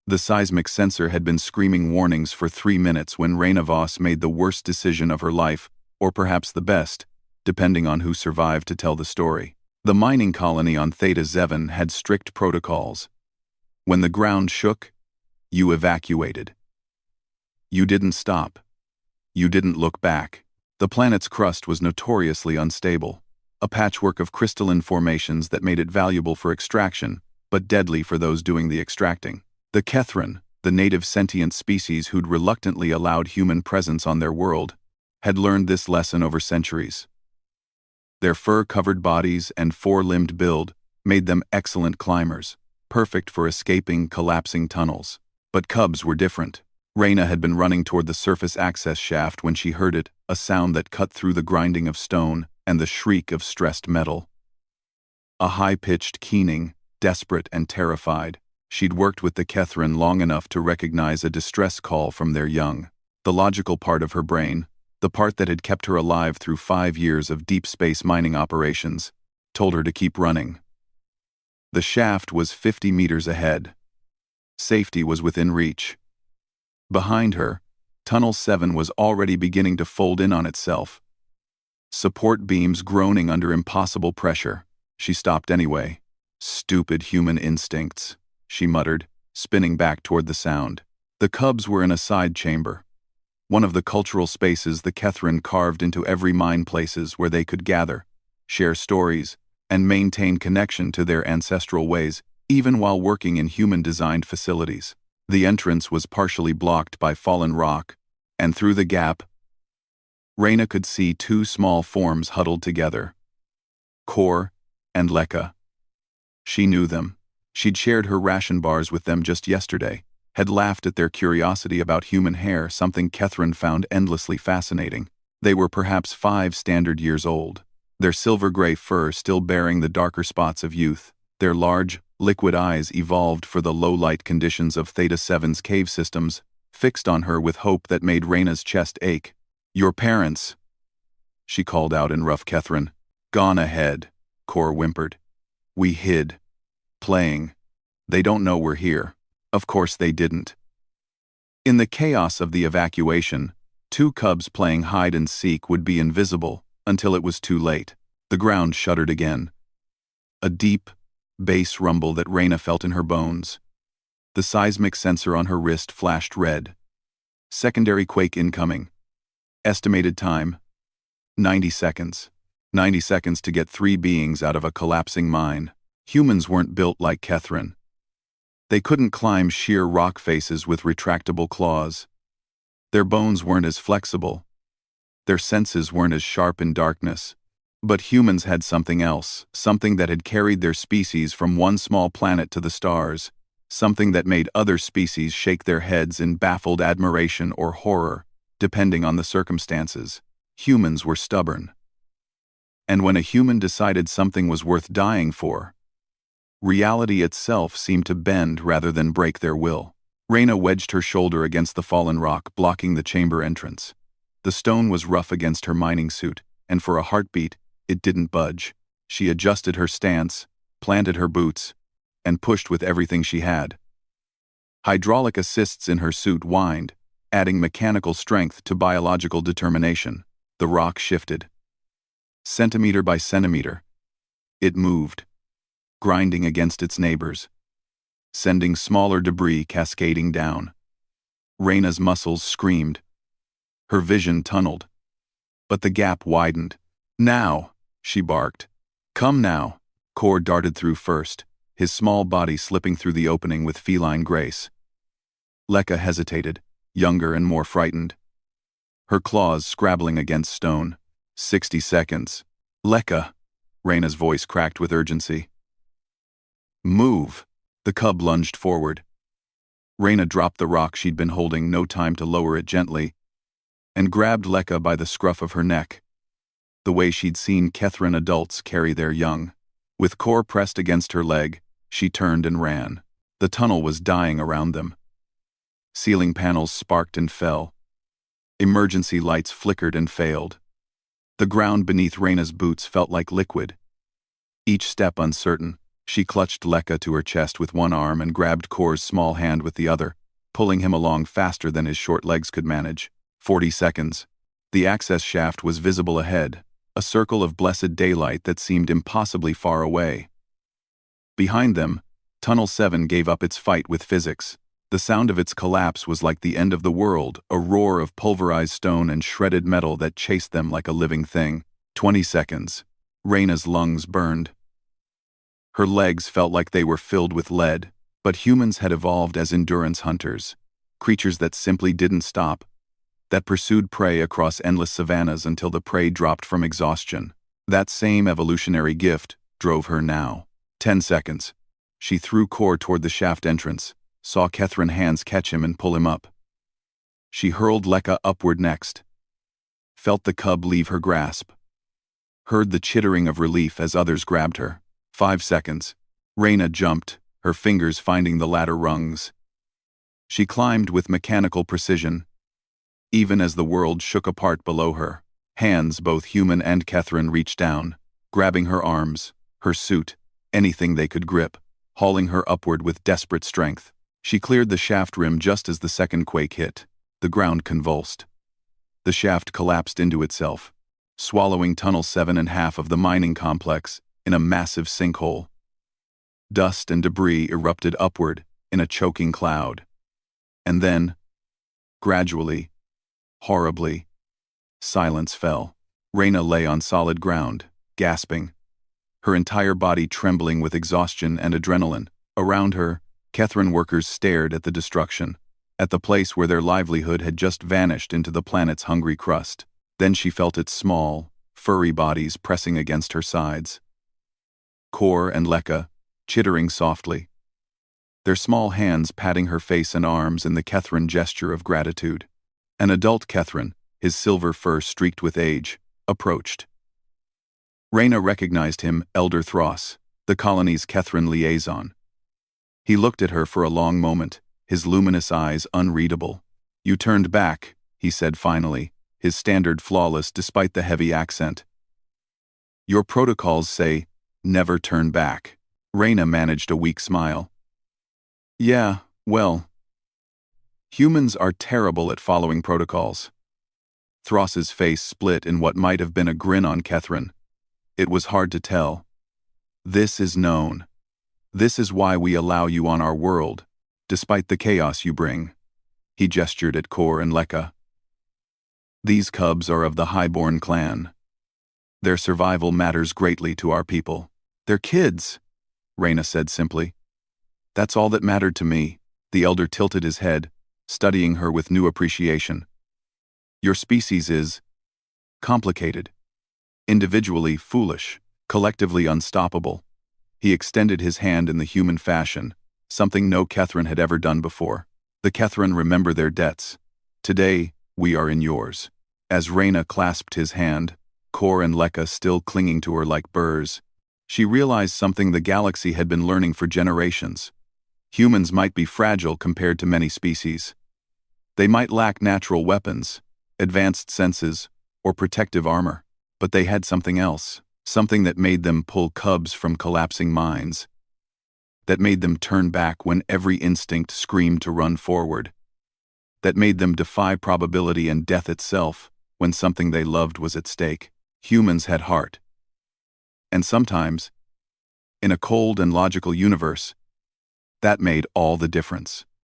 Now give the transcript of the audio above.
The seismic sensor had been screaming warnings for 3 minutes when Reyna Voss made the worst decision of her life, or perhaps the best, depending on who survived to tell the story. The mining colony on Theta Zevon had strict protocols. When the ground shook, you evacuated. You didn't stop. You didn't look back. The planet's crust was notoriously unstable, a patchwork of crystalline formations that made it valuable for extraction, but deadly for those doing the extracting. The Kethran, the native sentient species who'd reluctantly allowed human presence on their world, had learned this lesson over centuries. Their fur-covered bodies and four-limbed build made them excellent climbers, perfect for escaping collapsing tunnels. But cubs were different. Reyna had been running toward the surface access shaft when she heard it, a sound that cut through the grinding of stone and the shriek of stressed metal. A high-pitched keening, desperate and terrified. She'd worked with the Kethran long enough to recognize a distress call from their young. The logical part of her brain, the part that had kept her alive through 5 years of deep space mining operations, told her to keep running. The shaft was 50 meters ahead. Safety was within reach. Behind her, Tunnel 7 was already beginning to fold in on itself. Support beams groaning under impossible pressure. She stopped anyway. Stupid human instincts, she muttered, spinning back toward the sound. The cubs were in a side chamber, one of the cultural spaces the Kethran carved into every mine places where they could gather, share stories, and maintain connection to their ancestral ways, even while working in human-designed facilities. The entrance was partially blocked by fallen rock, and through the gap, Reyna could see 2 small forms huddled together. Kor and Lekka. She knew them. She'd shared her ration bars with them just yesterday, had laughed at their curiosity about human hair, something Kethran found endlessly fascinating. They were perhaps 5 standard years old, their silver-gray fur still bearing the darker spots of youth, their large, liquid eyes evolved for the low-light conditions of Theta 7's cave systems, fixed on her with hope that made Reyna's chest ache. "Your parents," she called out in rough Kethran. "Gone ahead," Kor whimpered. "We hid. Playing. They don't know we're here." Of course they didn't. In the chaos of the evacuation, 2 cubs playing hide-and-seek would be invisible until it was too late. The ground shuddered again. A deep, bass rumble that Reyna felt in her bones. The seismic sensor on her wrist flashed red. Secondary quake incoming. Estimated time: 90 seconds. 90 seconds to get 3 beings out of a collapsing mine. Humans weren't built like Kethran. They couldn't climb sheer rock faces with retractable claws. Their bones weren't as flexible. Their senses weren't as sharp in darkness. But humans had something else, something that had carried their species from one small planet to the stars, something that made other species shake their heads in baffled admiration or horror, depending on the circumstances. Humans were stubborn. And when a human decided something was worth dying for, reality itself seemed to bend rather than break their will. Reyna wedged her shoulder against the fallen rock, blocking the chamber entrance. The stone was rough against her mining suit, and for a heartbeat, it didn't budge. She adjusted her stance, planted her boots, and pushed with everything she had. Hydraulic assists in her suit whined, adding mechanical strength to biological determination. The rock shifted. Centimeter by centimeter, it moved, grinding against its neighbors, sending smaller debris cascading down. Reyna's muscles screamed. Her vision tunneled. But the gap widened. "Now," she barked. "Come now." Kor darted through first, his small body slipping through the opening with feline grace. Lekka hesitated, younger and more frightened, her claws scrabbling against stone. 60 seconds. "Lekka," Reyna's voice cracked with urgency. "Move." The cub lunged forward. Reyna dropped the rock she'd been holding, no time to lower it gently, and grabbed Lekka by the scruff of her neck, the way she'd seen Kethran adults carry their young. With Kor pressed against her leg, she turned and ran. The tunnel was dying around them. Ceiling panels sparked and fell. Emergency lights flickered and failed. The ground beneath Reyna's boots felt like liquid, each step uncertain, She clutched Lekka to her chest with one arm and grabbed Kor's small hand with the other, pulling him along faster than his short legs could manage. 40 seconds. The access shaft was visible ahead, a circle of blessed daylight that seemed impossibly far away. Behind them, Tunnel 7 gave up its fight with physics. The sound of its collapse was like the end of the world, a roar of pulverized stone and shredded metal that chased them like a living thing. 20 seconds. Reyna's lungs burned. Her legs felt like they were filled with lead, but humans had evolved as endurance hunters, creatures that simply didn't stop, that pursued prey across endless savannas until the prey dropped from exhaustion. That same evolutionary gift drove her now. 10 seconds. She threw Kor toward the shaft entrance, saw Kethrin's hands catch him and pull him up. She hurled Lekka upward next, felt the cub leave her grasp, heard the chittering of relief as others grabbed her. 5 seconds. Reyna jumped, her fingers finding the ladder rungs. She climbed with mechanical precision, even as the world shook apart below her. Hands, both human and Kethrin, reached down, grabbing her arms, her suit, anything they could grip, hauling her upward with desperate strength. She cleared the shaft rim just as the second quake hit. The ground convulsed. The shaft collapsed into itself, swallowing Tunnel 7 and half of the mining complex in a massive sinkhole. Dust and debris erupted upward in a choking cloud. And then, gradually, horribly, silence fell. Reyna lay on solid ground, gasping, her entire body trembling with exhaustion and adrenaline. Around her, Kethrin workers stared at the destruction, at the place where their livelihood had just vanished into the planet's hungry crust. Then she felt its small, furry bodies pressing against her sides. Kor and Lekka, chittering softly, their small hands patting her face and arms in the Kethrin gesture of gratitude. An adult Kethrin, his silver fur streaked with age, approached. Reyna recognized him, Elder Thros, the colony's Kethrin liaison. He looked at her for a long moment, his luminous eyes unreadable. "You turned back," he said finally, his standard flawless despite the heavy accent. "Your protocols say, never turn back." Reyna managed a weak smile. "Yeah, well, humans are terrible at following protocols." Thros's face split in what might have been a grin on Kethrin. It was hard to tell. "This is known. This is why we allow you on our world, despite the chaos you bring." He gestured at Kor and Lekka. "These cubs are of the Highborn clan. Their survival matters greatly to our people." "They're kids," Reyna said simply. "That's all that mattered to me." The elder tilted his head, studying her with new appreciation. "Your species is complicated, individually foolish, collectively unstoppable." He extended his hand in the human fashion, something no Kethrin had ever done before. "The Kethrin remember their debts. Today, we are in yours." As Reyna clasped his hand, Kor and Lekka still clinging to her like burrs, she realized something the galaxy had been learning for generations. Humans might be fragile compared to many species. They might lack natural weapons, advanced senses, or protective armor, but they had something else, something that made them pull cubs from collapsing mines, that made them turn back when every instinct screamed to run forward, that made them defy probability and death itself when something they loved was at stake. Humans had heart. And sometimes, in a cold and logical universe, that made all the difference.